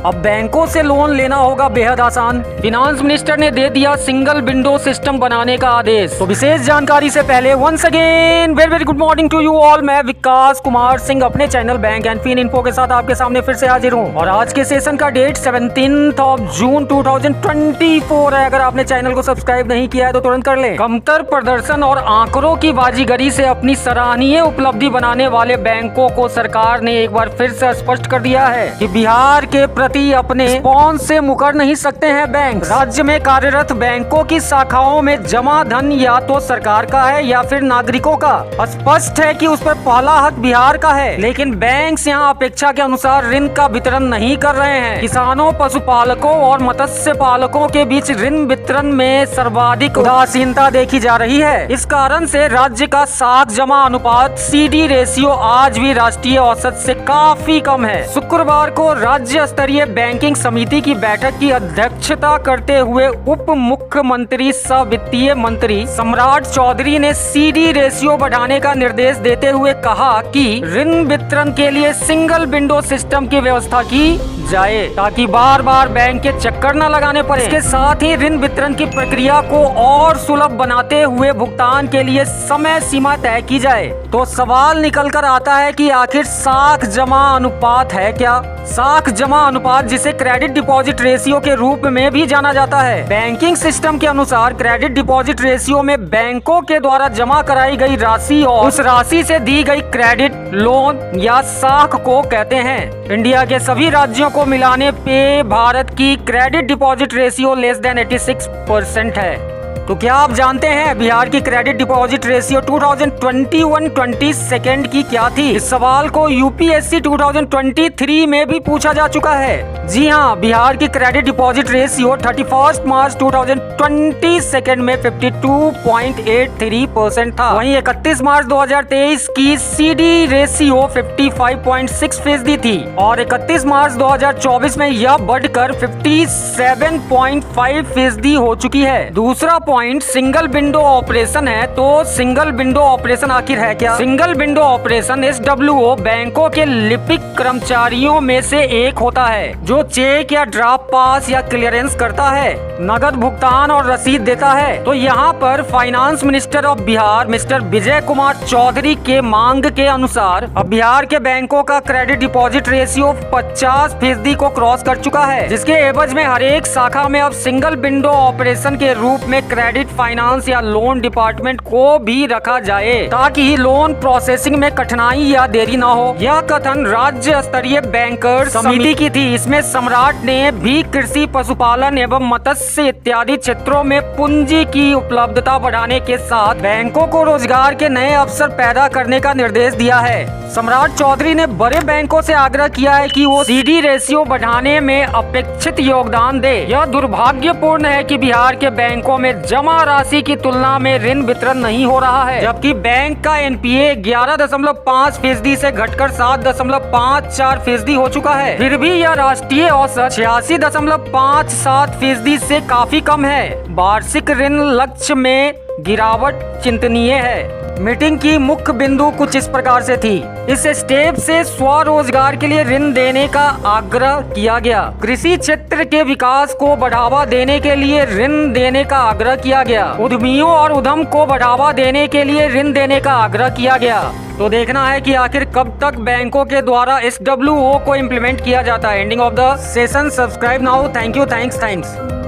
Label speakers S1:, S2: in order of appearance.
S1: अब बैंकों से लोन लेना होगा बेहद आसान। फिनांस मिनिस्टर ने दे दिया सिंगल विंडो सिस्टम बनाने का आदेश। तो विशेष जानकारी से पहले once again very good morning to you all. मैं विकास कुमार सिंह अपने channel bank and fin info के साथ आपके सामने फिर से हाजिर हूँ। और आज के सेशन का डेट 17 जून 2024 है। अगर आपने चैनल को सब्सक्राइब नहीं किया है तो तुरंत कर ले। कमतर प्रदर्शन और आंकड़ों की बाजीगरी से अपनी सराहनीय उपलब्धि बनाने वाले बैंकों को सरकार ने एक बार फिर से स्पष्ट कर दिया है कि बिहार के प्रति अपने रिस्पॉन्स से मुकर नहीं सकते हैं बैंक। राज्य में कार्यरत बैंकों की शाखाओं में जमा धन या तो सरकार का है या फिर नागरिकों का। स्पष्ट है कि उस पर पहला हक बिहार का है, लेकिन बैंक्स यहाँ अपेक्षा के अनुसार ऋण का वितरण नहीं कर रहे हैं। किसानों, पशुपालकों और मत्स्य पालकों के बीच ऋण वितरण में सर्वाधिक उदासीनता देखी जा रही है। इस कारण से राज्य का साख जमा अनुपात CD रेशियो आज भी राष्ट्रीय औसत से काफी कम है। शुक्रवार को राज्य स्तरीय बैंकिंग समिति की बैठक की अध्यक्षता करते हुए उप मुख्यमंत्री सह वित्तीय मंत्री सम्राट चौधरी ने CD रेशियो बढ़ाने का निर्देश देते हुए कहा कि ऋण वितरण के लिए सिंगल विंडो सिस्टम की व्यवस्था की जाए ताकि बार बार बैंक के चक्कर न लगाने पड़े। इसके साथ ही ऋण वितरण की प्रक्रिया को और सुलभ बनाते हुए भुगतान के लिए समय सीमा तय की जाए। तो सवाल निकल कर आता है कि आखिर साख जमा अनुपात है क्या? साख जमा अनुपात, जिसे क्रेडिट डिपॉजिट रेशियो के रूप में भी जाना जाता है, बैंकिंग सिस्टम के अनुसार क्रेडिट डिपॉजिट रेशियो में बैंकों के द्वारा जमा कराई गई राशि और उस राशि से दी गई क्रेडिट, लोन या साख को कहते हैं। इंडिया के सभी राज्यों को मिलाने पे भारत की credit deposit ratio less than 86% है। तो क्या आप जानते हैं बिहार की क्रेडिट डिपॉजिट रेशियो 2021-22 की क्या थी? इस सवाल को यूपीएससी 2023 में भी पूछा जा चुका है। जी हाँ, बिहार की क्रेडिट डिपॉजिट रेशियो 31 मार्च 2022 में 52.83% था। वहीं 31 मार्च 2023 की CD रेशियो 55.6% थी और 31 मार्च 2024 में यह बढ़कर 57.5% हो चुकी है। दूसरा पॉइंट सिंगल विंडो ऑपरेशन है। तो सिंगल विंडो ऑपरेशन आखिर है क्या? सिंगल विंडो ऑपरेशन SWO बैंकों के लिपिक कर्मचारियों में से एक होता है जो चेक या ड्राफ्ट पास या क्लियरेंस करता है, नगद भुगतान और रसीद देता है। तो यहाँ पर finance minister of Bihar mister Vijay Kumar Chaudhary के मांग के अनुसार अब बिहार के बैंकों का क्रेडिट डिपॉजिट रेशियो 50% को क्रॉस कर चुका है, जिसके एवज में हर एक शाखा में अब सिंगल विंडो ऑपरेशन के रूप में क्रेडिट, फाइनेंस या लोन डिपार्टमेंट को भी रखा जाए ताकि लोन प्रोसेसिंग में कठिनाई या देरी ना हो। यह कथन राज्य स्तरीय बैंकर्स समिति की थी। इसमें सम्राट ने भी कृषि, पशुपालन एवं मत्स्य इत्यादि क्षेत्रों में पूंजी की उपलब्धता बढ़ाने के साथ बैंकों को रोजगार के नए अवसर पैदा करने का निर्देश दिया है। सम्राट चौधरी ने बड़े बैंकों से आग्रह किया है कि वो CD रेशियो बढ़ाने में अपेक्षित योगदान दे। यह दुर्भाग्यपूर्ण है कि बिहार के बैंकों में जमा राशि की तुलना में ऋण वितरण नहीं हो रहा है, जबकि बैंक का NPA 11.5% से घटकर 7.54% हो चुका है। फिर भी यह राष्ट्रीय औसत 86.57% से काफी कम है। वार्षिक ऋण लक्ष्य में गिरावट चिंतनीय है। मीटिंग की मुख्य बिंदु कुछ इस प्रकार से थी। इस स्टेप से स्वरोजगार के लिए ऋण देने का आग्रह किया गया। कृषि क्षेत्र के विकास को बढ़ावा देने के लिए ऋण देने का आग्रह किया गया। उद्यमियों और उद्यम को बढ़ावा देने के लिए ऋण देने का आग्रह किया गया। तो देखना है कि आखिर कब तक बैंकों के द्वारा SWO को इम्प्लीमेंट किया जाता है। Ending of the session. Subscribe now. Thank you. Thanks.